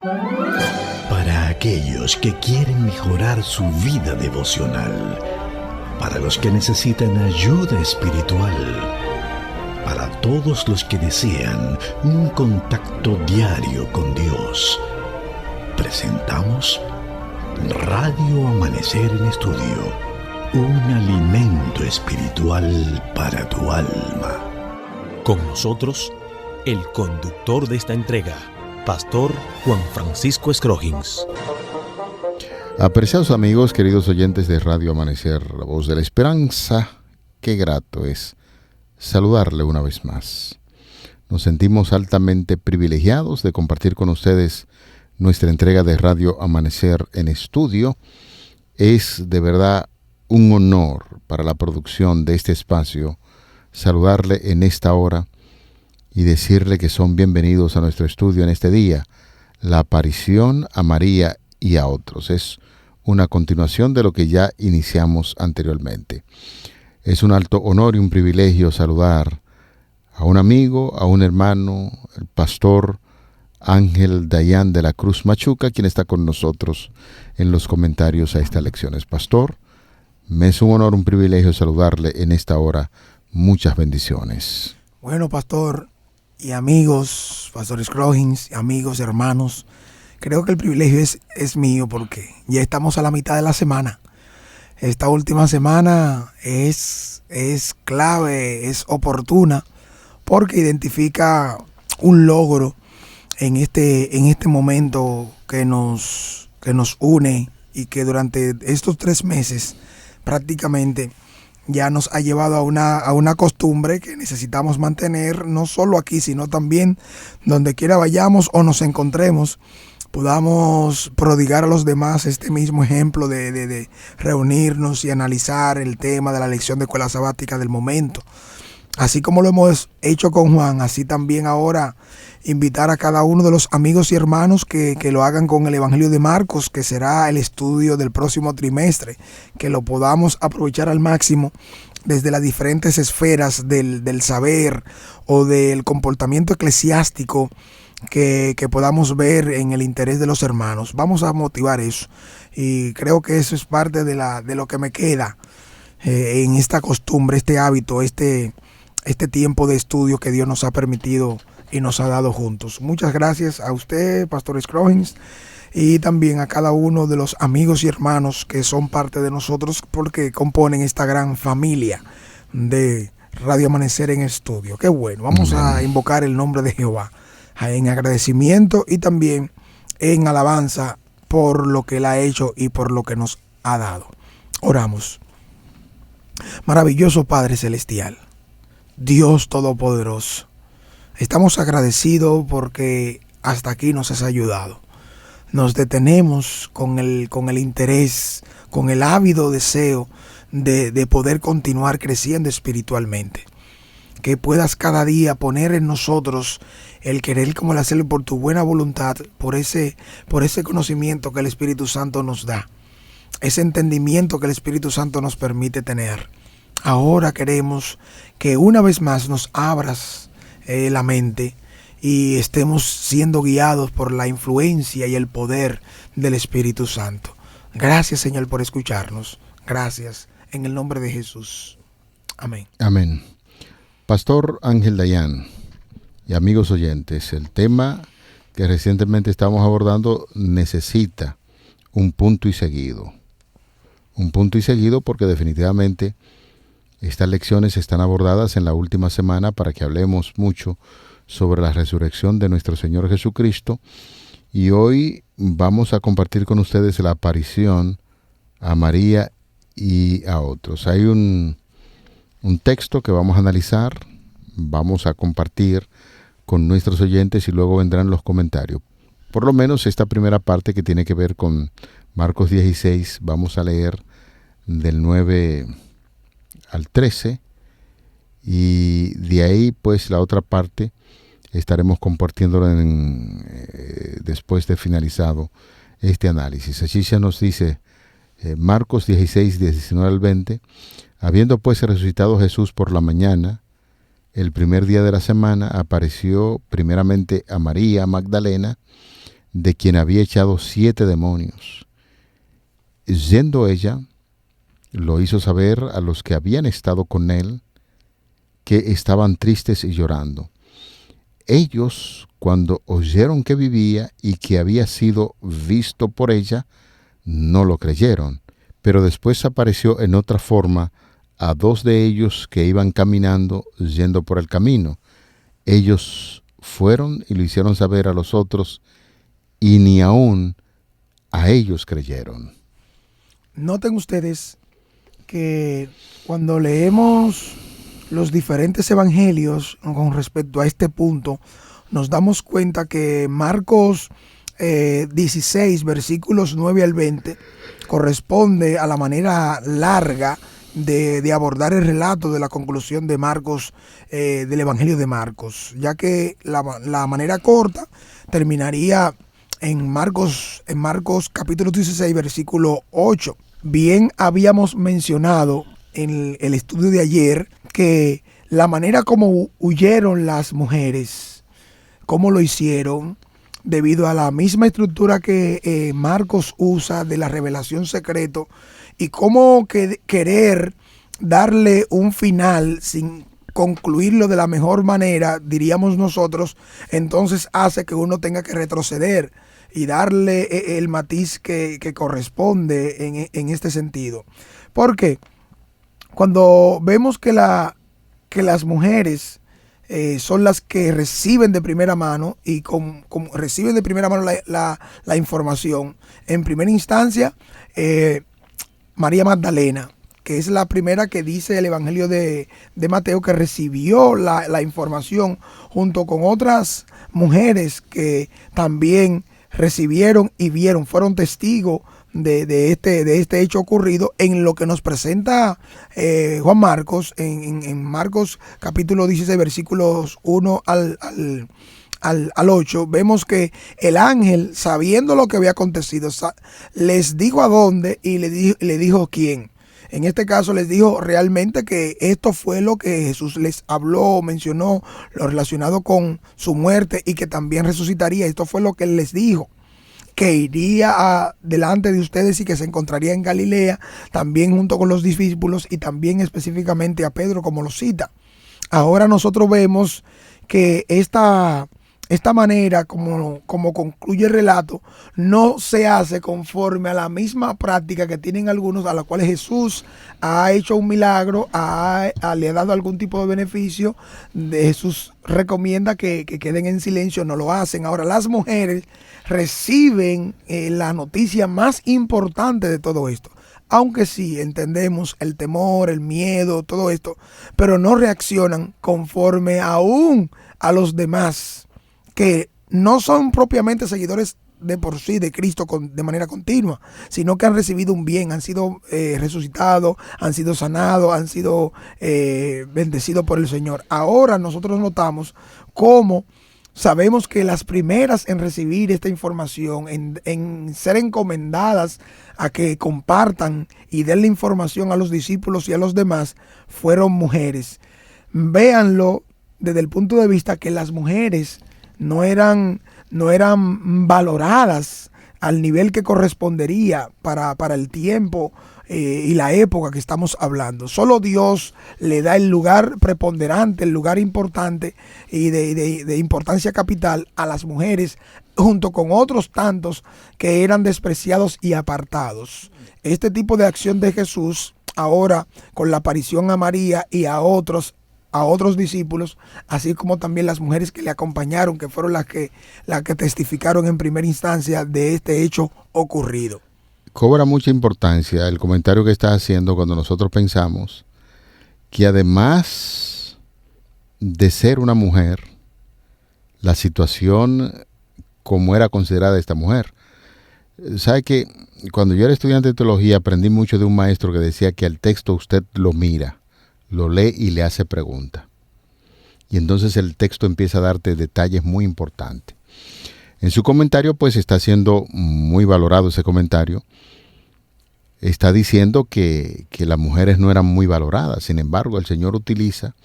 Para aquellos que quieren mejorar su vida devocional, para los que necesitan ayuda espiritual, para todos los que desean un contacto diario con Dios, presentamos Radio Amanecer en Estudio, un alimento espiritual para tu alma. Con nosotros, el conductor de esta entrega, Pastor Juan Francisco Scroggins. Apreciados amigos, queridos oyentes de Radio Amanecer, la voz de la esperanza, qué grato es saludarle una vez más. Nos sentimos altamente privilegiados de compartir con ustedes nuestra entrega de Radio Amanecer en Estudio. Es de verdad un honor para la producción de este espacio saludarle en esta hora y decirle que son bienvenidos a nuestro estudio en este día, la aparición a María y a otros. Es una continuación de lo que ya iniciamos anteriormente. Es un alto honor y un privilegio saludar a un amigo, a un hermano, el pastor Ángel Dayan de la Cruz Machuca, quien está con nosotros en los comentarios a estas lecciones. Pastor, me es un honor, un privilegio saludarle en esta hora. Muchas bendiciones. Bueno, pastor y amigos, Pastor Scroggins, amigos, hermanos, creo que el privilegio es mío porque ya estamos a la mitad de la semana. Esta última semana es clave, es oportuna, porque identifica un logro en este momento que nos une y que durante estos 3 meses prácticamente ya nos ha llevado a una costumbre que necesitamos mantener, no solo aquí, sino también donde quiera vayamos o nos encontremos, podamos prodigar a los demás este mismo ejemplo de reunirnos y analizar el tema de la lección de escuela sabática del momento. Así como lo hemos hecho con Juan, así también ahora invitar a cada uno de los amigos y hermanos que lo hagan con el Evangelio de Marcos, que será el estudio del próximo trimestre, que lo podamos aprovechar al máximo desde las diferentes esferas del saber o del comportamiento eclesiástico que podamos ver en el interés de los hermanos. Vamos a motivar eso y creo que eso es parte de lo que me queda en esta costumbre, este hábito, este tiempo de estudio que Dios nos ha permitido y nos ha dado juntos. Muchas gracias a usted, Pastor Scroggins, y también a cada uno de los amigos y hermanos que son parte de nosotros porque componen esta gran familia de Radio Amanecer en Estudio. Qué bueno, vamos a invocar el nombre de Jehová en agradecimiento y también en alabanza por lo que Él ha hecho y por lo que nos ha dado. Oramos. Maravilloso Padre Celestial, Dios Todopoderoso, estamos agradecidos porque hasta aquí nos has ayudado. Nos detenemos con el interés, con el ávido deseo de poder continuar creciendo espiritualmente. Que puedas cada día poner en nosotros el querer como el hacerlo por tu buena voluntad, por ese conocimiento que el Espíritu Santo nos da, ese entendimiento que el Espíritu Santo nos permite tener. Ahora queremos que una vez más nos abras la mente y estemos siendo guiados por la influencia y el poder del Espíritu Santo. Gracias, Señor, por escucharnos. Gracias, en el nombre de Jesús. Amén. Amén. Pastor Ángel Dayan y amigos oyentes, el tema que recientemente estamos abordando necesita un punto y seguido. Un punto y seguido porque definitivamente estas lecciones están abordadas en la última semana para que hablemos mucho sobre la resurrección de nuestro Señor Jesucristo. Y hoy vamos a compartir con ustedes la aparición a María y a otros. Hay un texto que vamos a analizar, vamos a compartir con nuestros oyentes y luego vendrán los comentarios. Por lo menos esta primera parte que tiene que ver con Marcos 16, vamos a leer del 9 al 13 y de ahí pues la otra parte estaremos compartiéndolo después de finalizado este análisis. Así se nos dice Marcos 16, 19 al 20. Habiendo pues resucitado Jesús por la mañana, el primer día de la semana, apareció primeramente a María Magdalena, de quien había echado 7 demonios. Yendo ella, lo hizo saber a los que habían estado con él, que estaban tristes y llorando. Ellos, cuando oyeron que vivía y que había sido visto por ella, no lo creyeron, pero después apareció en otra forma a 2 de ellos que iban caminando, yendo por el camino. Ellos fueron y lo hicieron saber a los otros, y ni aún a ellos creyeron. Noten ustedes que cuando leemos los diferentes evangelios con respecto a este punto, nos damos cuenta que Marcos 16, versículos 9 al 20, corresponde a la manera larga de abordar el relato de la conclusión de Marcos, del Evangelio de Marcos, ya que la manera corta terminaría en Marcos capítulo 16, versículo 8. Bien habíamos mencionado en el estudio de ayer que la manera como huyeron las mujeres, cómo lo hicieron, debido a la misma estructura que Marcos usa de la revelación secreto, y cómo querer darle un final sin concluirlo de la mejor manera, diríamos nosotros, entonces hace que uno tenga que retroceder y darle el matiz que corresponde en este sentido. Porque cuando vemos que las mujeres son las que reciben de primera mano, y como reciben de primera mano la información, en primera instancia, María Magdalena, que es la primera que dice el Evangelio de Mateo, que recibió la información junto con otras mujeres que también recibieron y vieron, fueron testigos de este hecho ocurrido, en lo que nos presenta Juan Marcos en Marcos capítulo 16, versículos 1 al 8. Vemos que el ángel, sabiendo lo que había acontecido, les dijo a dónde y le dijo quién. En este caso les dijo realmente que esto fue lo que Jesús les habló, mencionó, lo relacionado con su muerte y que también resucitaría. Esto fue lo que él les dijo, que iría delante de ustedes y que se encontraría en Galilea, también junto con los discípulos y también específicamente a Pedro, como lo cita. Ahora nosotros vemos que esta manera como concluye el relato no se hace conforme a la misma práctica que tienen algunos, a los cuales Jesús ha hecho un milagro, le ha dado algún tipo de beneficio. Jesús recomienda que queden en silencio, no lo hacen. Ahora las mujeres reciben la noticia más importante de todo esto. Aunque sí entendemos el temor, el miedo, todo esto, pero no reaccionan conforme aún a los demás, que no son propiamente seguidores de por sí de Cristo de manera continua, sino que han recibido un bien, han sido resucitados, han sido sanados, han sido bendecidos por el Señor. Ahora nosotros notamos cómo sabemos que las primeras en recibir esta información, en ser encomendadas a que compartan y den la información a los discípulos y a los demás, fueron mujeres. Véanlo desde el punto de vista que las mujeres no eran valoradas al nivel que correspondería para el tiempo y la época que estamos hablando. Solo Dios le da el lugar preponderante, el lugar importante y de importancia capital a las mujeres, junto con otros tantos que eran despreciados y apartados. Este tipo de acción de Jesús, ahora con la aparición a María y a otros discípulos, así como también las mujeres que le acompañaron, que fueron las que testificaron en primera instancia de este hecho ocurrido. Cobra mucha importancia el comentario que estás haciendo cuando nosotros pensamos que además de ser una mujer, la situación como era considerada esta mujer. ¿Sabe que cuando yo era estudiante de teología aprendí mucho de un maestro que decía que al texto usted lo mira, lo lee y le hace pregunta? Y entonces el texto empieza a darte detalles muy importantes. En su comentario, pues está siendo muy valorado ese comentario. Está diciendo que las mujeres no eran muy valoradas. Sin embargo, el Señor utiliza,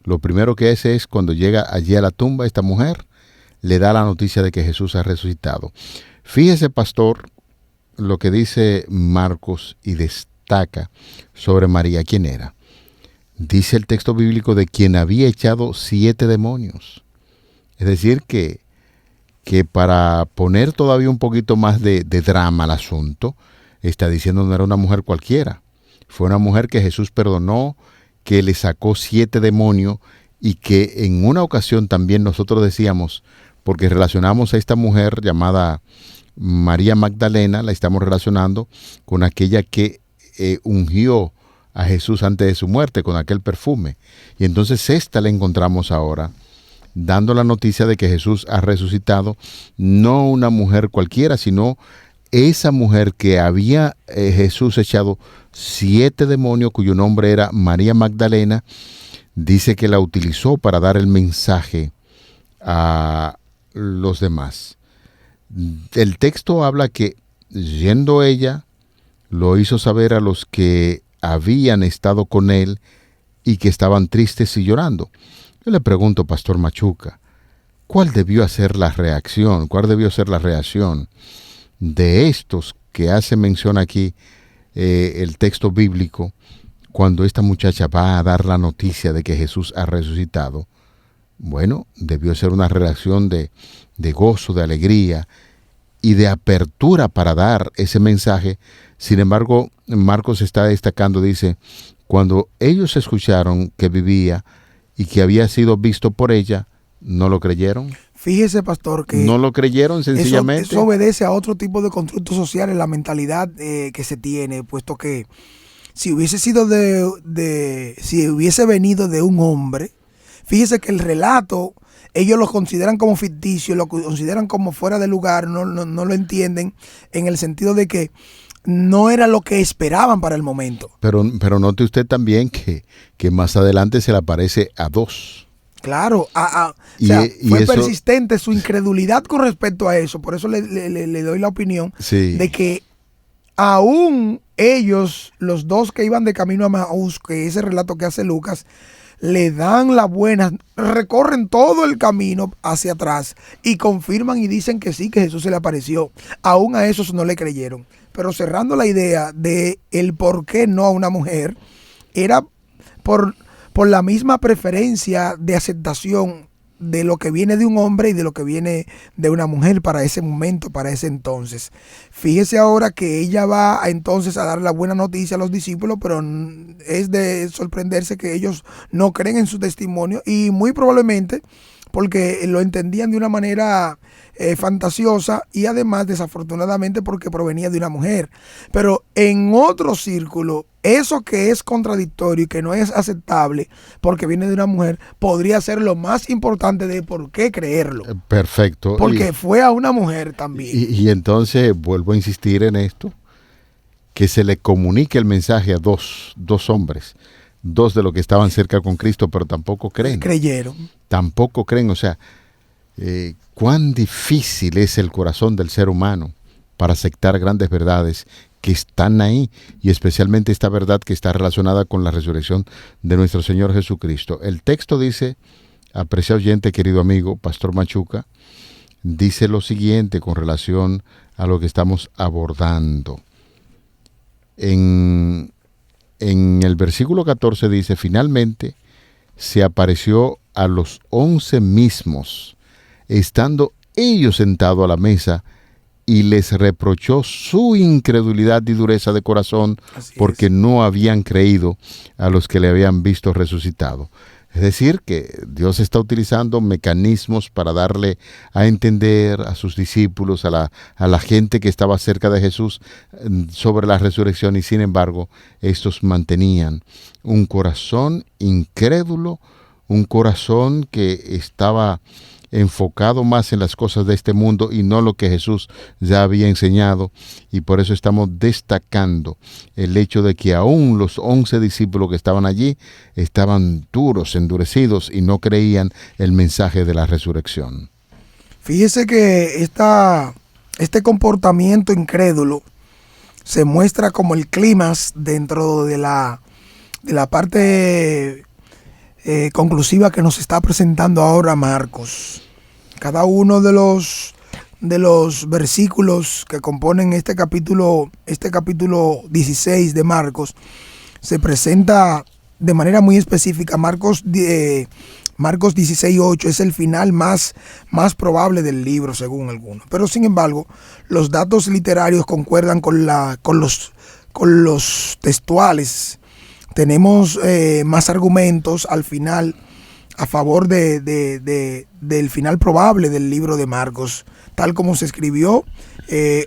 lo primero que hace es cuando llega allí a la tumba esta mujer, le da la noticia de que Jesús ha resucitado. Fíjese, pastor, lo que dice Marcos y destaca sobre María. ¿Quién era? Dice el texto bíblico de quien había echado 7 demonios. Es decir, que para poner todavía un poquito más de drama al asunto, está diciendo no era una mujer cualquiera. Fue una mujer que Jesús perdonó, que le sacó 7 demonios y que en una ocasión también nosotros decíamos, porque relacionamos a esta mujer llamada María Magdalena, la estamos relacionando con aquella que ungió a Jesús antes de su muerte con aquel perfume. Y entonces esta la encontramos ahora dando la noticia de que Jesús ha resucitado, no una mujer cualquiera, sino esa mujer que había Jesús echado 7 demonios, cuyo nombre era María Magdalena. Dice que la utilizó para dar el mensaje a los demás. El texto habla que yendo ella, lo hizo saber a los que habían estado con él y que estaban tristes y llorando. Yo le pregunto, Pastor Machuca, ¿cuál debió ser la reacción de estos que hace mención aquí el texto bíblico cuando esta muchacha va a dar la noticia de que Jesús ha resucitado? Bueno, debió ser una reacción de gozo, de alegría y de apertura para dar ese mensaje. Sin embargo, Marcos está destacando, dice, cuando ellos escucharon que vivía y que había sido visto por ella, ¿no lo creyeron? Fíjese, pastor, que no lo creyeron sencillamente. Eso obedece a otro tipo de constructos sociales, la mentalidad que se tiene, puesto que si hubiese sido si hubiese venido de un hombre, fíjese que el relato ellos lo consideran como ficticio, lo consideran como fuera de lugar, no lo entienden en el sentido de que no era lo que esperaban para el momento. Pero note usted también que más adelante se le aparece a 2. Claro, fue persistente su incredulidad con respecto a eso. Por eso le doy la opinión de que aún ellos, los 2 que iban de camino a Maús, que ese relato que hace Lucas, le dan la buena, recorren todo el camino hacia atrás y confirman y dicen que sí, que Jesús se le apareció. Aún a esos no le creyeron. Pero cerrando la idea de el por qué no a una mujer, era por la misma preferencia de aceptación de lo que viene de un hombre y de lo que viene de una mujer para ese momento, para ese entonces. Fíjese ahora que ella va entonces a dar la buena noticia a los discípulos, pero es de sorprenderse que ellos no creen en su testimonio y muy probablemente porque lo entendían de una manera fantasiosa y además desafortunadamente porque provenía de una mujer. Pero en otro círculo, eso que es contradictorio y que no es aceptable porque viene de una mujer, podría ser lo más importante de por qué creerlo. Perfecto. Porque fue a una mujer también. Y entonces vuelvo a insistir en esto, que se le comunique el mensaje a dos hombres, 2 de los que estaban cerca con Cristo, pero tampoco creen. Creyeron. Tampoco creen, o sea, cuán difícil es el corazón del ser humano para aceptar grandes verdades que están ahí, y especialmente esta verdad que está relacionada con la resurrección de nuestro Señor Jesucristo. El texto dice, apreciado oyente, querido amigo, Pastor Machuca, dice lo siguiente con relación a lo que estamos abordando. En el versículo 14 dice, finalmente se apareció a los 11 mismos, estando ellos sentados a la mesa, y les reprochó su incredulidad y dureza de corazón, porque no habían creído a los que le habían visto resucitado. Es decir, que Dios está utilizando mecanismos para darle a entender a sus discípulos, a la gente que estaba cerca de Jesús sobre la resurrección, y sin embargo, estos mantenían un corazón incrédulo, un corazón que estaba enfocado más en las cosas de este mundo y no lo que Jesús ya había enseñado. Y por eso estamos destacando el hecho de que aún los 11 discípulos que estaban allí estaban duros, endurecidos y no creían el mensaje de la resurrección. Fíjese que este comportamiento incrédulo se muestra como el clímax dentro de la conclusiva que nos está presentando ahora Marcos. Cada uno de los versículos que componen este capítulo 16 de Marcos se presenta de manera muy específica. Marcos 16:8 es el final más probable del libro, según algunos. Pero sin embargo, los datos literarios concuerdan con los textuales. Tenemos más argumentos al final a favor del final probable del libro de Marcos, tal como se escribió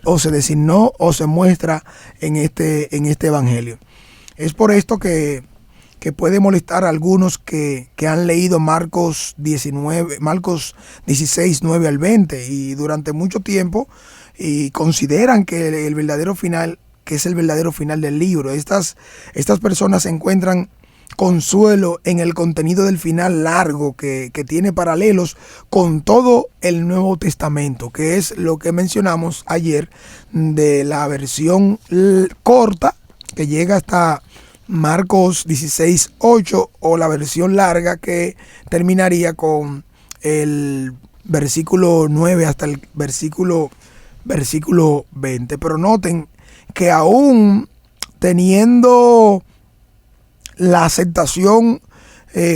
o se designó o se muestra en este evangelio. Es por esto que puede molestar a algunos que han leído Marcos 16, 9 al 20 y durante mucho tiempo y consideran que el verdadero final, que es el verdadero final del libro. Estas personas encuentran consuelo en el contenido del final largo que tiene paralelos con todo el Nuevo Testamento, que es lo que mencionamos ayer de la versión corta que llega hasta Marcos 16:8 o la versión larga que terminaría con el versículo 9 hasta el versículo 20. Pero noten que aún teniendo la aceptación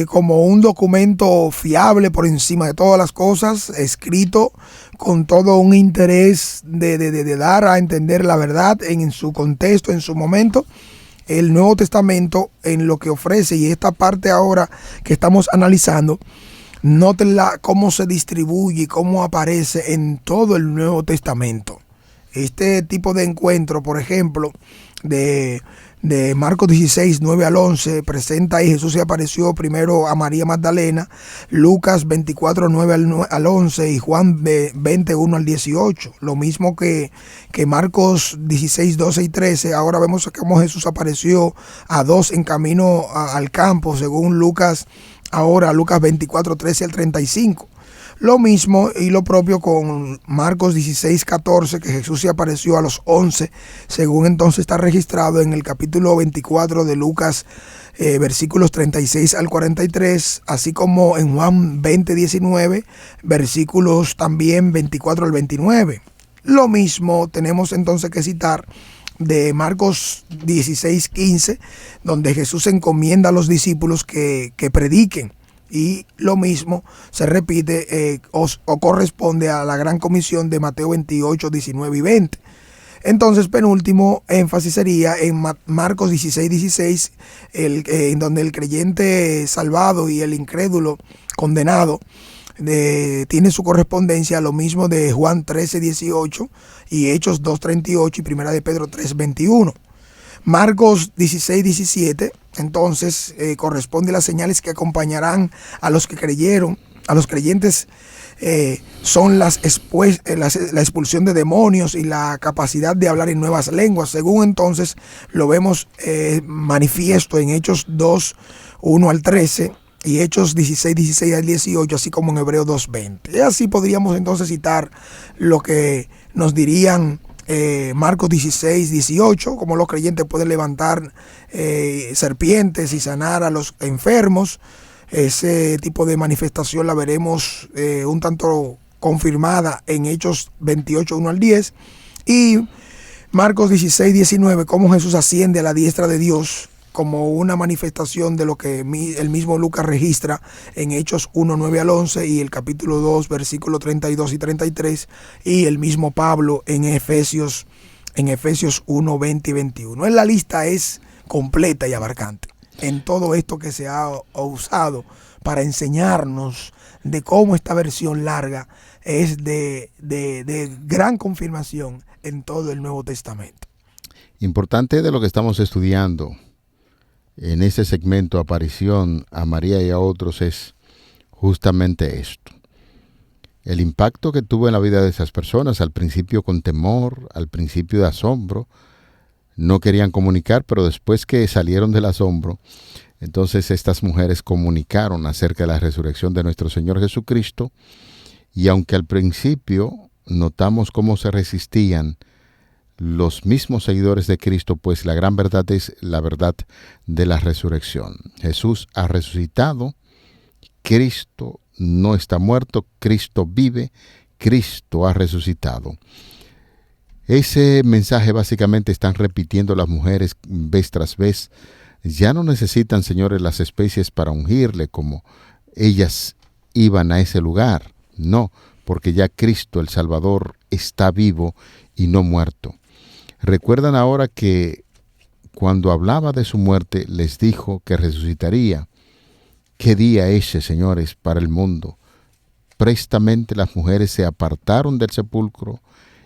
como un documento fiable por encima de todas las cosas, escrito con todo un interés de dar a entender la verdad en su contexto, en su momento, el Nuevo Testamento en lo que ofrece, y esta parte ahora que estamos analizando, nótenla cómo se distribuye, cómo aparece en todo el Nuevo Testamento. Este tipo de encuentro, por ejemplo, de Marcos 16, 9 al 11, presenta ahí Jesús se apareció primero a María Magdalena, Lucas 24, 9 al 11 y Juan 20, 1 al 18. Lo mismo que Marcos 16, 12 y 13. Ahora vemos cómo Jesús apareció a dos en camino al campo, según Lucas 24, 13 al 35. Lo mismo y lo propio con Marcos 16, 14, que Jesús se apareció a los 11, según entonces está registrado en el capítulo 24 de Lucas, versículos 36 al 43, así como en Juan 20, 19, versículos también 24 al 29. Lo mismo tenemos entonces que citar de Marcos 16, 15, donde Jesús encomienda a los discípulos que prediquen. Y lo mismo se repite o corresponde a la gran comisión de Mateo 28, 19 y 20. Entonces, penúltimo énfasis sería en Marcos 16, 16, en donde el creyente salvado y el incrédulo condenado tiene su correspondencia, lo mismo de Juan 13, 18 y Hechos 2, 38 y Primera de Pedro 3, 21. Marcos 16, 17, entonces corresponde a las señales que acompañarán a los que creyeron, a los creyentes, son la expulsión de demonios y la capacidad de hablar en nuevas lenguas, según entonces lo vemos manifiesto en Hechos 2, 1 al 13 y Hechos 16, 16 al 18, así como en Hebreos 2, 20. Y así podríamos entonces citar lo que nos dirían Marcos 16, 18, como los creyentes pueden levantar serpientes y sanar a los enfermos. Ese tipo de manifestación la veremos un tanto confirmada en Hechos 28, 1 al 10. Y Marcos 16, 19, cómo Jesús asciende a la diestra de Dios, como una manifestación de lo que el mismo Lucas registra en Hechos 1, 9 al 11 y el capítulo 2, versículos 32 y 33, y el mismo Pablo en Efesios 1, 20 y 21. La lista es completa y abarcante en todo esto que se ha usado para enseñarnos de cómo esta versión larga es de gran confirmación en todo el Nuevo Testamento. Importante de lo que estamos estudiando en ese segmento, aparición a María y a otros, es justamente esto. El impacto que tuvo en la vida de esas personas, al principio con temor, al principio de asombro, no querían comunicar, pero después que salieron del asombro, entonces estas mujeres comunicaron acerca de la resurrección de nuestro Señor Jesucristo, y aunque al principio notamos cómo se resistían los mismos seguidores de Cristo, pues la gran verdad es la verdad de la resurrección. Jesús ha resucitado, Cristo no está muerto, Cristo vive, Cristo ha resucitado. Ese mensaje básicamente están repitiendo las mujeres vez tras vez. Ya no necesitan, señores, las especies para ungirle como ellas iban a ese lugar. No, porque ya Cristo el Salvador está vivo y no muerto. Recuerdan ahora que cuando hablaba de su muerte les dijo que resucitaría. ¿Qué día ese, señores, para el mundo? Prestamente las mujeres se apartaron del sepulcro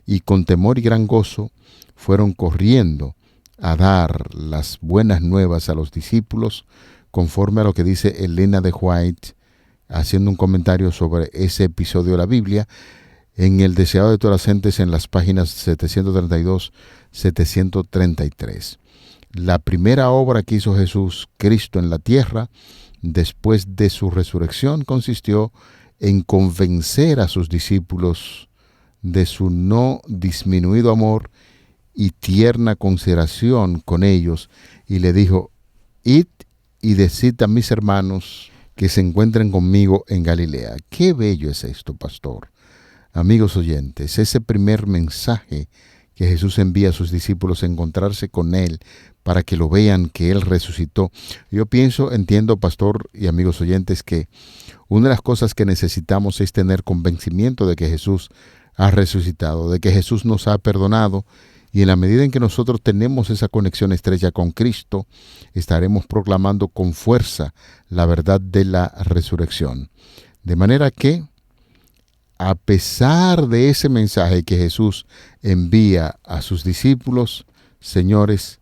y con temor y gran gozo fueron corriendo a dar las buenas nuevas a los discípulos, conforme a lo que dice Elena de White, haciendo un comentario sobre ese episodio de la Biblia, en el Deseado de todas las gentes, en las páginas 732-733. La primera obra que hizo Jesús, Cristo en la tierra, después de su resurrección, consistió en convencer a sus discípulos de su no disminuido amor y tierna consideración con ellos, y le dijo: id y decid a mis hermanos que se encuentren conmigo en Galilea. Qué bello es esto, pastor. Amigos oyentes, ese primer mensaje que Jesús envía a sus discípulos a encontrarse con Él, para que lo vean que Él resucitó. Yo entiendo, pastor y amigos oyentes, que una de las cosas que necesitamos es tener convencimiento de que Jesús ha resucitado, de que Jesús nos ha perdonado, y en la medida en que nosotros tenemos esa conexión estrecha con Cristo, estaremos proclamando con fuerza la verdad de la resurrección. De manera que, a pesar de ese mensaje que Jesús envía a sus discípulos, señores,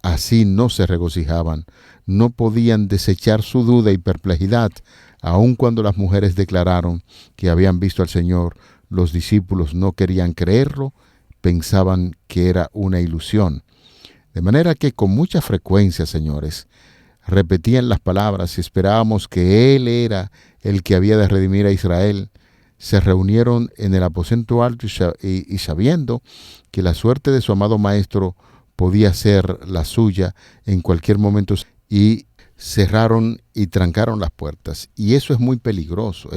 así no se regocijaban, no podían desechar su duda y perplejidad, aun cuando las mujeres declararon que habían visto al Señor. Los discípulos no querían creerlo, pensaban que era una ilusión. De manera que con mucha frecuencia, señores, repetían las palabras y esperábamos que Él era el que había de redimir a Israel. Se reunieron en el aposento alto y sabiendo que la suerte de su amado Maestro podía ser la suya en cualquier momento, y cerraron y trancaron las puertas. Y eso es muy peligroso,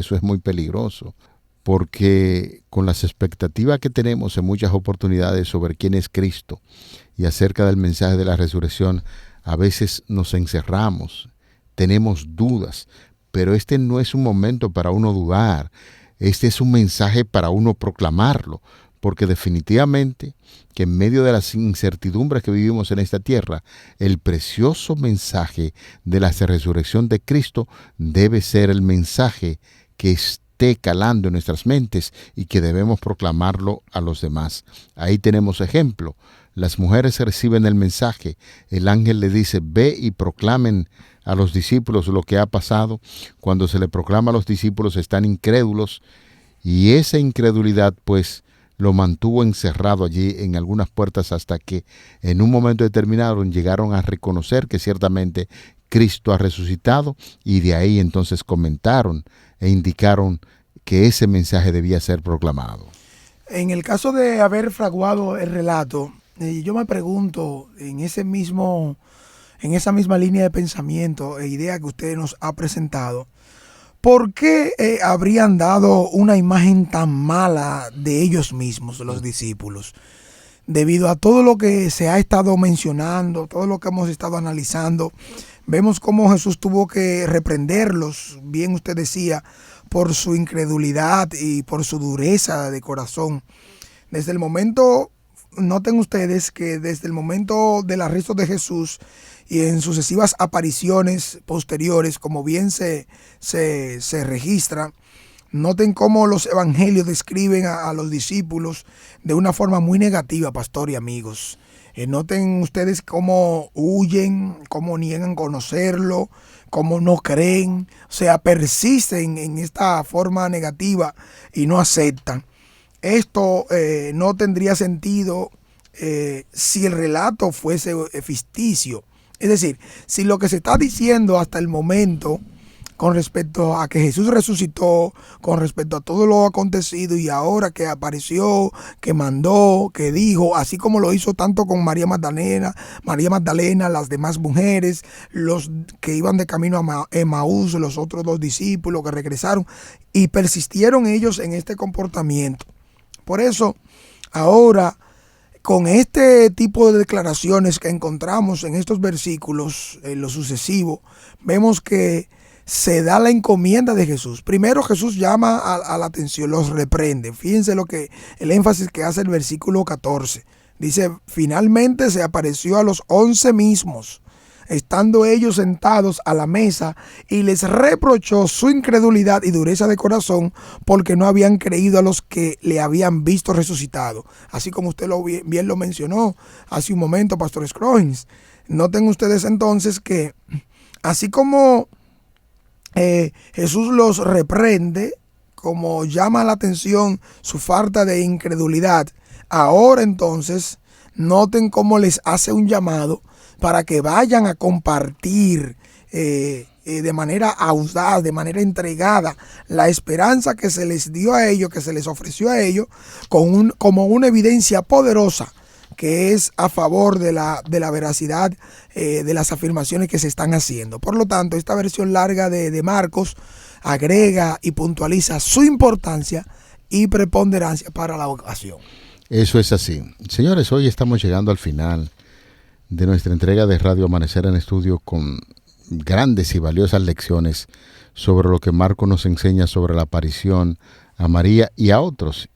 porque con las expectativas que tenemos en muchas oportunidades sobre quién es Cristo y acerca del mensaje de la resurrección, a veces nos encerramos, tenemos dudas, pero este no es un momento para uno dudar. Este es un mensaje para uno proclamarlo, porque definitivamente que en medio de las incertidumbres que vivimos en esta tierra, el precioso mensaje de la resurrección de Cristo debe ser el mensaje que esté calando en nuestras mentes y que debemos proclamarlo a los demás. Ahí tenemos ejemplo. Las mujeres reciben el mensaje. El ángel le dice: ve y proclamen a los discípulos lo que ha pasado. Cuando se le proclama a los discípulos, están incrédulos, y esa incredulidad pues lo mantuvo encerrado allí en algunas puertas, hasta que en un momento determinado llegaron a reconocer que ciertamente Cristo ha resucitado, y de ahí entonces comentaron e indicaron que ese mensaje debía ser proclamado. En el caso de haber fraguado el relato, yo me pregunto, en esa misma línea de pensamiento e idea que usted nos ha presentado, ¿por qué habrían dado una imagen tan mala de ellos mismos, los discípulos? Debido a todo lo que se ha estado mencionando, todo lo que hemos estado analizando, vemos cómo Jesús tuvo que reprenderlos, bien usted decía, por su incredulidad y por su dureza de corazón. Noten ustedes que desde el momento del arresto de Jesús y en sucesivas apariciones posteriores, como bien se registra, noten cómo los evangelios describen a los discípulos de una forma muy negativa, pastor y amigos. Noten ustedes cómo huyen, cómo niegan conocerlo, cómo no creen, o sea, persisten en esta forma negativa y no aceptan. Esto no tendría sentido si el relato fuese ficticio. Es decir, si lo que se está diciendo hasta el momento con respecto a que Jesús resucitó, con respecto a todo lo acontecido y ahora que apareció, que mandó, que dijo, así como lo hizo tanto con María Magdalena, las demás mujeres, los que iban de camino a Emaús, los otros 2 discípulos que regresaron y persistieron ellos en este comportamiento. Por eso, ahora, con este tipo de declaraciones que encontramos en estos versículos, en lo sucesivo, vemos que se da la encomienda de Jesús. Primero Jesús llama a la atención, los reprende. Fíjense el énfasis que hace el versículo 14. Dice, finalmente se apareció a los 11 mismos, estando ellos sentados a la mesa, y les reprochó su incredulidad y dureza de corazón, porque no habían creído a los que le habían visto resucitado. Así como usted bien lo mencionó hace un momento, Pastor Scroggins. Noten ustedes entonces que así como Jesús los reprende, como llama la atención su falta de incredulidad, ahora entonces noten cómo les hace un llamado para que vayan a compartir de manera audaz, de manera entregada, la esperanza que se les dio a ellos, que se les ofreció a ellos, como una evidencia poderosa que es a favor de la veracidad de las afirmaciones que se están haciendo. Por lo tanto, esta versión larga de Marcos agrega y puntualiza su importancia y preponderancia para la ocasión. Eso es así. Señores, hoy estamos llegando al final de nuestra entrega de Radio Amanecer en Estudio, con grandes y valiosas lecciones sobre lo que Marcos nos enseña sobre la aparición a María y a otros.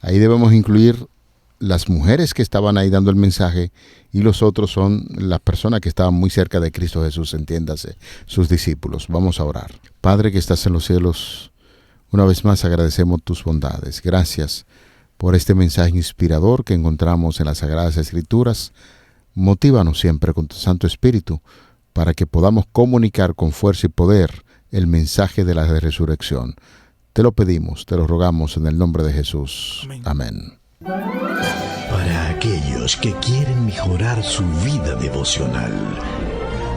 Ahí debemos incluir las mujeres que estaban ahí dando el mensaje, y los otros son las personas que estaban muy cerca de Cristo Jesús, entiéndase, sus discípulos. Vamos a orar. Padre que estás en los cielos, una vez más agradecemos tus bondades. Gracias por este mensaje inspirador que encontramos en las Sagradas Escrituras. Motívanos siempre con tu Santo Espíritu para que podamos comunicar con fuerza y poder el mensaje de la resurrección. Te lo pedimos, te lo rogamos en el nombre de Jesús. Amén. Para aquellos que quieren mejorar su vida devocional,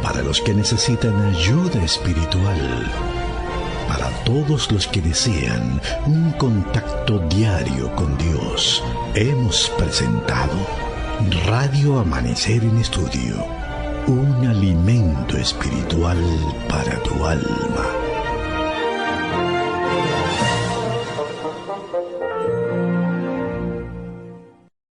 para los que necesitan ayuda espiritual, para todos los que desean un contacto diario con Dios, hemos presentado Radio Amanecer en Estudio, un alimento espiritual para tu alma.